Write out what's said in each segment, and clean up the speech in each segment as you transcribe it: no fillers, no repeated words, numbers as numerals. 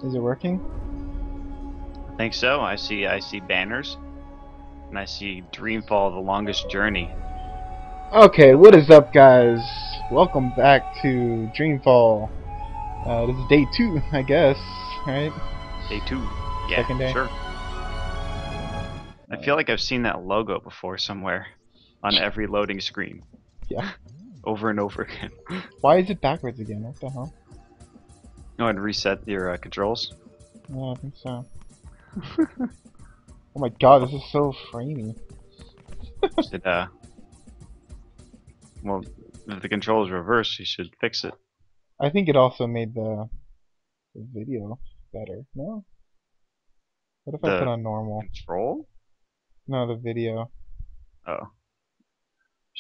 Is it working? I think so. I see banners, and I see Dreamfall: The Longest Journey. Okay, what is up, guys? Welcome back to Dreamfall. This is day 2, I guess, right? Day 2. Yeah, Second day. sure. I feel like I've seen that logo before somewhere on every loading screen Yeah. over and over again. Why is it backwards again? What the hell? Go ahead and reset your controls. Yeah, I think so. Oh my god, this is so framey. Should, well, if the controls reverse, you should fix it. I think it also made the video better. No? What if I put The on normal? control? No, the video. Oh,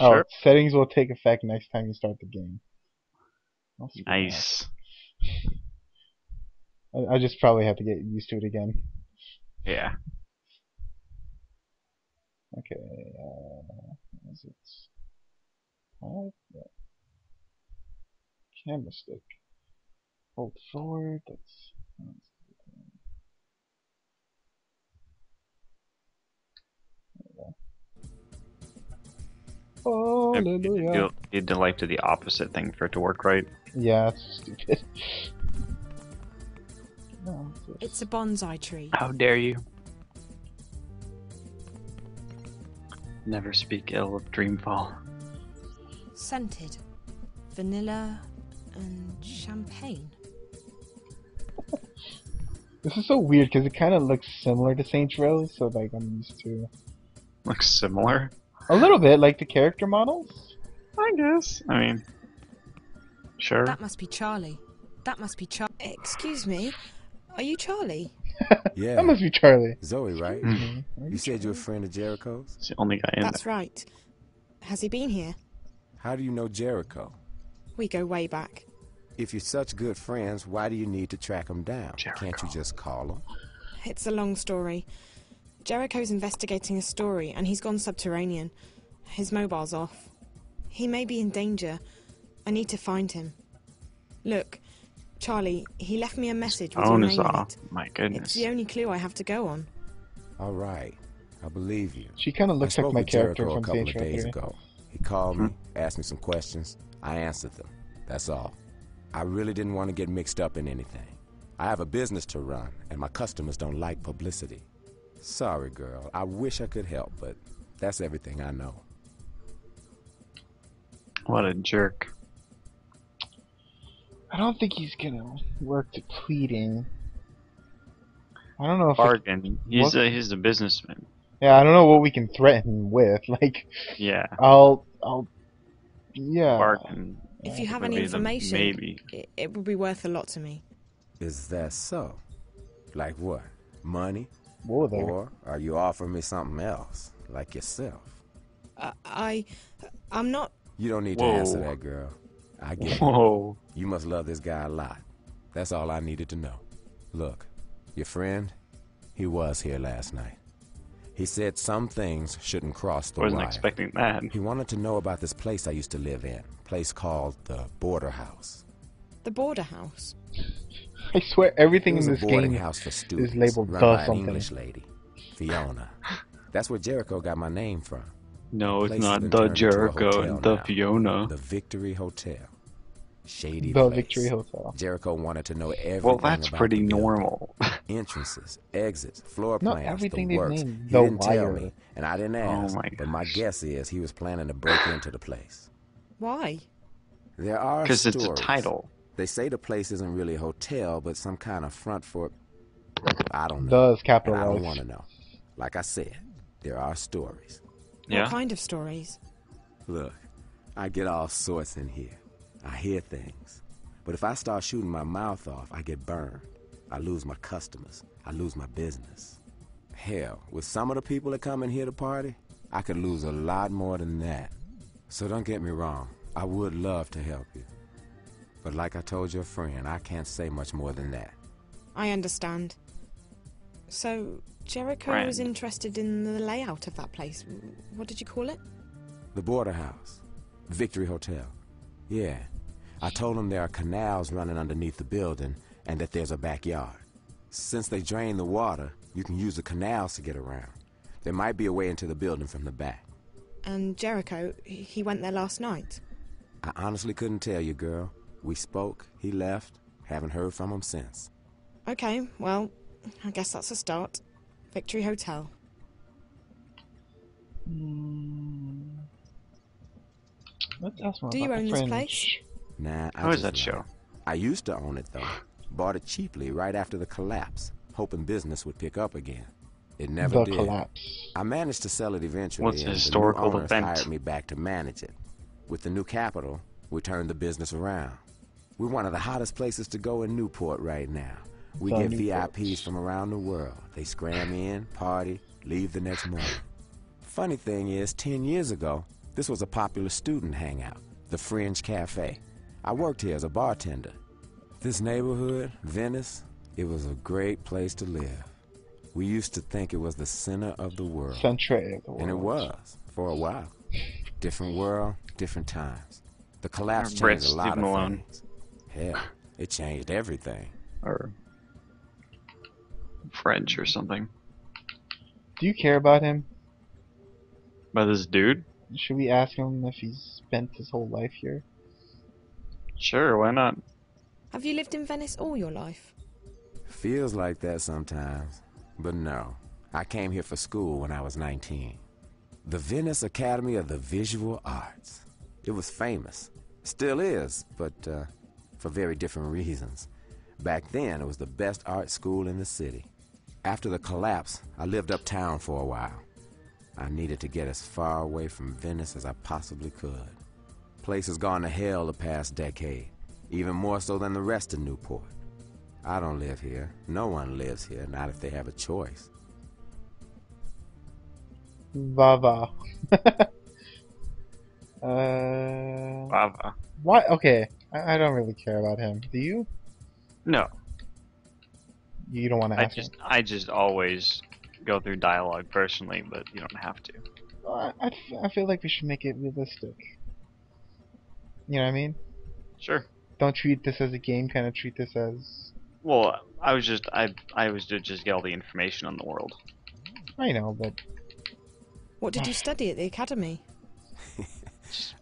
Oh, sure. settings will take effect next time you start the game. Oh, screw that. Nice. I just probably have to get used to it again. Yeah. Okay, is it? Yeah. Camera stick. Hold forward. That's You hallelujah. need to like do the opposite thing for it to work right. Yeah, that's stupid. No, It's a bonsai tree. How dare you? Never speak ill of Dreamfall. Scented. Vanilla and champagne. this is so weird because it kind of looks similar to Saints Row, so like I'm used to Looks similar. a little bit like the character models. I guess. I mean, sure. That must be Charlie. That must be Charlie. Excuse me. Are you Charlie? Yeah, That must be Charlie. Zoe, right? Mm. You said you're a friend of Jericho's? It's the only guy in That's right. Has he been here? How do you know Jericho? We go way back. If you're such good friends, why do you need to track him down? Jericho. Can't you just call him? It's a long story. Jericho's investigating a story and he's gone subterranean. His mobile's off. He may be in danger. I need to find him. Look, Charlie, he left me a message with your Phone is name in off. it. My It's goodness. the only clue I have to go on. All right, I believe you. She kind of I looks like spoke my with character Jericho a from couple Saints of Row days 3. ago. He called me, asked me some questions. I answered them. That's all. I really didn't want to get mixed up in anything. I have a business to run, and my customers don't like publicity. Sorry, girl. I wish I could help, but that's everything I know. What a jerk. I don't think he's gonna work to pleading. I don't know if Bargain. He's what- a businessman. yeah, I don't know what we can threaten him with. Like, Yeah. yeah. Bargain. If you have would any be the information, maybe. it would be worth a lot to me. Is that so? Like what? Money? Whoa there. Or are you offering me something else, like yourself? I'm not... You don't need to Whoa. answer that, girl. I get it. Whoa. You must love this guy a lot. That's all I needed to know. Look, your friend, he was here last night. He said some things shouldn't cross the Wasn't wire. expecting that. He wanted to know about this place I used to live in, place called the Border House. The border house. I swear everything It was in a this boarding game house for students, labeled run the by an something. English lady, Fiona. That's where Jericho got my name from. No, it's Place has not been the turned into a Jericho, hotel the now. Fiona. The Victory Hotel. Shady The place. Victory Hotel. Jericho wanted to know everything Well, that's about pretty the building. normal. Entrances, exits, floor Not plans, everything the they've works. named He The didn't tell Wire. me, and I didn't Oh ask. my but my gosh. guess is he was planning to break into the place. Why? There are Because stories. it's a title. They say the place isn't really a hotel, but some kind of front for... I don't know. The is And I don't capitalized. want to know. Like I said, there are stories. Yeah? What kind of stories? Look, I get all sorts in here. I hear things. But if I start shooting my mouth off, I get burned. I lose my customers. I lose my business. Hell, with some of the people that come in here to party, I could lose a lot more than that. So don't get me wrong. I would love to help you. But like I told your friend, I can't say much more than that. I understand. So, Jericho Friend. was interested in the layout of that place. What did you call it? The Border House. Victory Hotel. Yeah. I told him there are canals running underneath the building and that there's a backyard. Since they drain the water, you can use the canals to get around. There might be a way into the building from the back. And Jericho, he went there last night? I honestly couldn't tell you, girl. We spoke, he left, haven't heard from him since. Okay, well, I guess that's a start. Victory Hotel. Let's ask more Do you about own the this fringe. place? Nah, I How is just that show? lied. I used to own it, though. Bought it cheaply right after the collapse, hoping business would pick up again. It never The did. collapse. I managed to sell it eventually, What's a and historical the new owners event? hired me back to manage it. With the new capital, we turned the business around. We're one of the hottest places to go in Newport right now. We The get Newport. VIPs from around the world. They scram in, party, leave the next morning. Funny thing is, 10 years ago, this was a popular student hangout, the Fringe Cafe. I worked here as a bartender. This neighborhood, Venice, it was a great place to live. We used to think it was the center of the world. Centre of the world. And it was, for a while. Different world, different times. The collapse Brett changed a lot Steve of Malone. things. Hell, it changed everything. Or French or something. Do you care about him? By this dude? Should we ask him if he's spent his whole life here? Sure, why not? Have you lived in Venice all your life? Feels like that sometimes. But no, I came here for school when I was 19. The Venice Academy of the Visual Arts. It was famous. Still is, but for very different reasons. Back then, it was the best art school in the city. After the collapse, I lived uptown for a while. I needed to get as far away from Venice as I possibly could. Place has gone to hell the past decade, even more so than the rest of Newport. I don't live here. No one lives here, not if they have a choice. Vava. Lava. Why? Okay, I don't really care about him. Do you? No, You don't want to ask him? I just always go through dialogue personally, but you don't have to. I feel like we should make it realistic. You know what I mean? Sure. Don't treat this as a game. Kind of treat this as. Well, I was to just get all the information on the world. I know, but What did you study at the academy?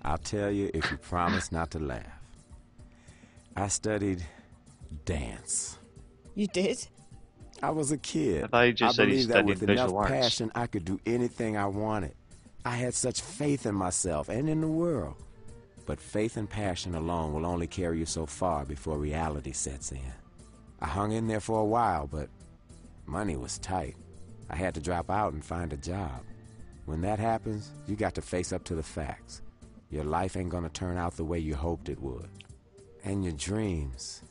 I'll tell you if you promise not to laugh. I studied dance. You did? I was a kid. I thought you just said you believed that studied with enough visual arts. passion, I could do anything I wanted. I had such faith in myself and in the world. But faith and passion alone will only carry you so far before reality sets in. I hung in there for a while, but money was tight. I had to drop out and find a job. When that happens, you got to face up to the facts. Your life ain't gonna turn out the way you hoped it would. And your dreams,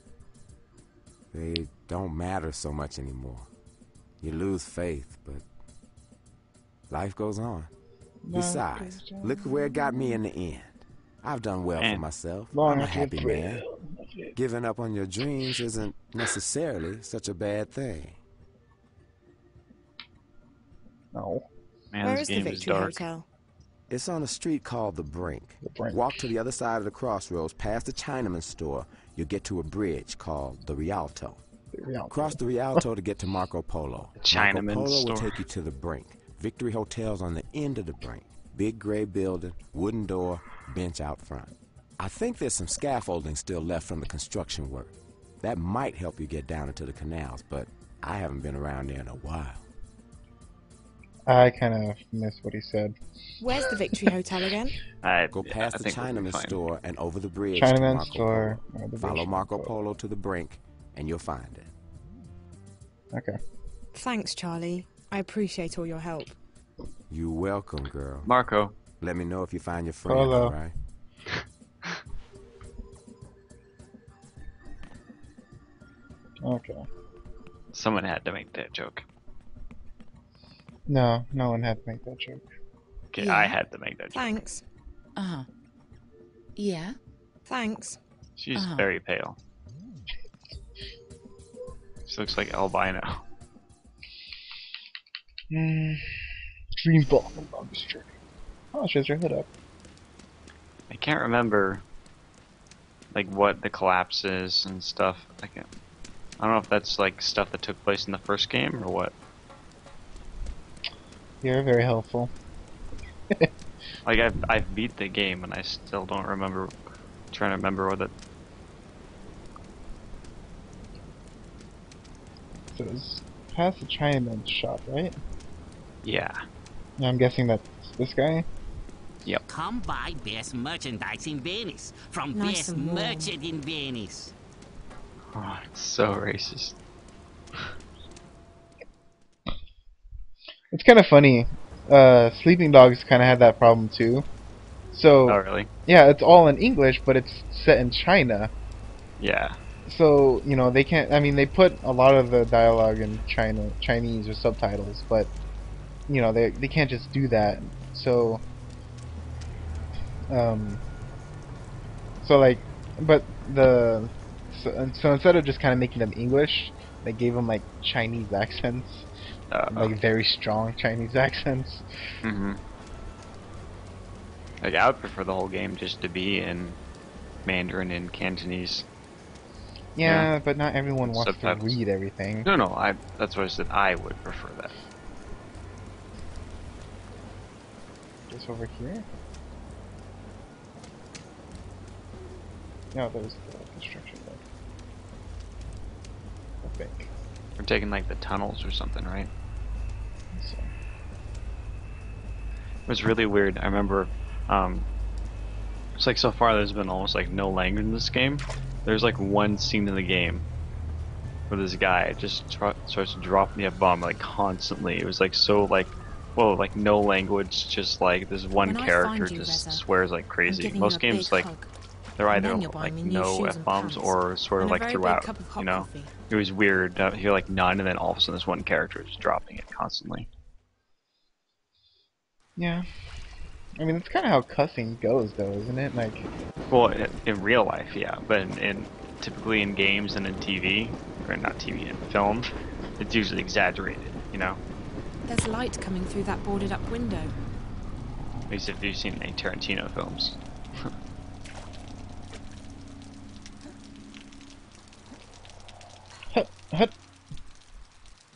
they don't matter so much anymore. You lose faith, but life goes on. Besides, look where it got me in the end. I've done well for And myself. long I'm a after happy the man. thrill. Giving up on your dreams isn't necessarily such a bad thing. No. Man, Where this is the game is Victory dark. Hotel? It's on a street called The Brink. The Brink. Walk to the other side of the crossroads, past the Chinaman store. You'll get to a bridge called the Rialto. Cross the Rialto to get to Marco Polo. The Chinaman Marco Polo store. will take you to The Brink. Victory Hotel's on the end of The Brink. Big gray building, wooden door, bench out front. I think there's some scaffolding still left from the construction work. That might help you get down into the canals, but I haven't been around there in a while. I kind of missed what he said. Where's the Victory Hotel again? Go past I the think we'll be Chinaman fine. store and over the bridge to Chinaman Marco store. Polo. or the Follow bridge. Marco Polo to the Brink, and you'll find it. Okay. Thanks, Charlie. I appreciate all your help. You're welcome, girl. Marco. Let me know if you find your friend, Polo. all right? Okay. Someone had to make that joke. No, no one had to make that joke. Okay, Yeah. I had to make that joke. Thanks. Uh-huh. Yeah? Thanks. She's Uh-huh. very pale. She looks like albino. Dreamfall, the longest journey. Oh, she has her hood up. I can't remember like what the collapse is and stuff. I don't know if that's like stuff that took place in the first game or what. You're very helpful. Like I've beat the game and I still don't remember. Trying to remember what it. So it's past the Chinaman shop, right? Yeah. Yeah, I'm guessing that's this guy. Yep. Come buy best merchandise in Venice from Nice best and warm. merchant in Venice. Oh, it's so racist. It's kind of funny. Sleeping Dogs kind of had that problem too. So Oh really? yeah, it's all in English, but it's set in China. Yeah. So you know they can't. I mean, they put a lot of the dialogue in Chinese or subtitles, but you know they can't just do that. So um, so like, but so instead of just kind of making them English, they gave them like Chinese accents, like very strong Chinese accents. Mhm. Like I would prefer the whole game just to be in Mandarin and Cantonese. Yeah, Yeah. but not everyone wants Subtitles. to read everything. No. That's what I said. I would prefer that. Just over here. No, there's the construction work. I think. We're taking like the tunnels or something, right? So. It was really weird. I remember, it's like so far there's been almost like no language in this game. There's like one scene in the game where this guy just starts dropping the F-bomb like constantly. It was like so like, well, like no language, just like this one When I character find you, just Reza, swears like I'm crazy. giving Most you a games big like hug. they're And either then you're like buying me new no shoes and F-bombs pants. or sort of And a like very big throughout. cup of hot You know, coffee. it was weird. You're like none, and then all of a sudden this one character is dropping it constantly. Yeah. I mean, that's kind of how cussing goes, though, isn't it? Like. Well, in real life, yeah, but in typically in games and in TV, or not TV, in film, it's usually exaggerated, you know? There's light coming through that boarded up window. At least if you've seen any Tarantino films. Hut, hut.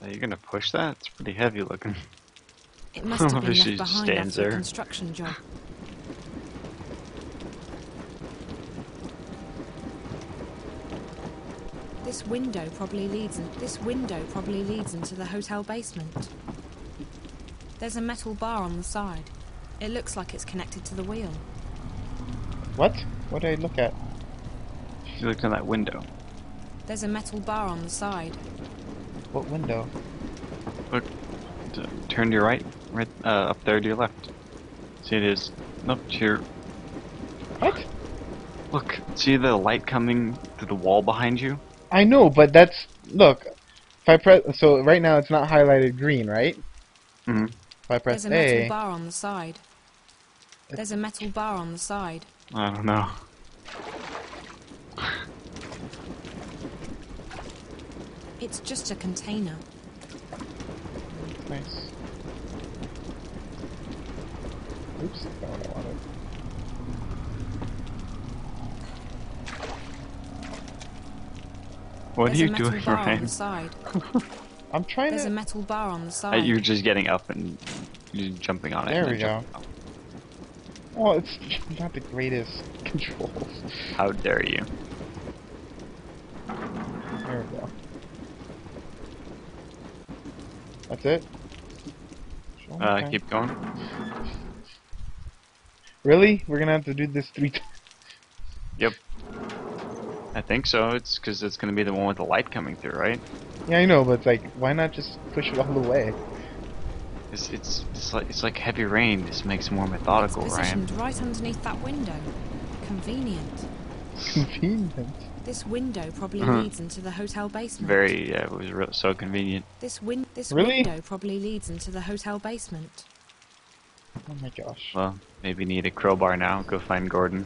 Are you gonna push that? It's pretty heavy looking. It must have been She left just behind stands after a there. construction job. This window probably leads into the hotel basement. There's a metal bar on the side. It looks like it's connected to the wheel. What? What did I look at? If you look in that window. There's a metal bar on the side. What window? Look, turn to your right, up there to your left. See it is. Nope, to your. What? Look, see the light coming through the wall behind you? I know, but that's look. If I press, so right now it's not highlighted green, right? Mm-hmm. If I press There's a metal A, bar on the side. There's a metal bar on the side. I don't know. It's just a container. nice. Oops, not what I wanted. What There's are a you metal doing, bar on Ryan? the side. I'm trying There's a to. metal bar on the side. You're just getting up and you're jumping on it. There and we then go. jumping up. Oh, it's not the greatest controls. How dare you? There we go. That's it. Show me time. Keep going. Really? We're gonna have to do this 3 times. Yep. I think so. It's because it's going to be the one with the light coming through, right? Yeah, I know, but it's like, why not just push it all the way? It's like heavy rain. This makes it more methodical, It's Ryan. positioned right underneath that window. Convenient. Convenient. This window probably Uh-huh. leads into the hotel basement. Very, yeah, it was so convenient. This Really? window probably leads into the hotel basement. Oh my gosh. Well, maybe need a crowbar now. Go find Gordon.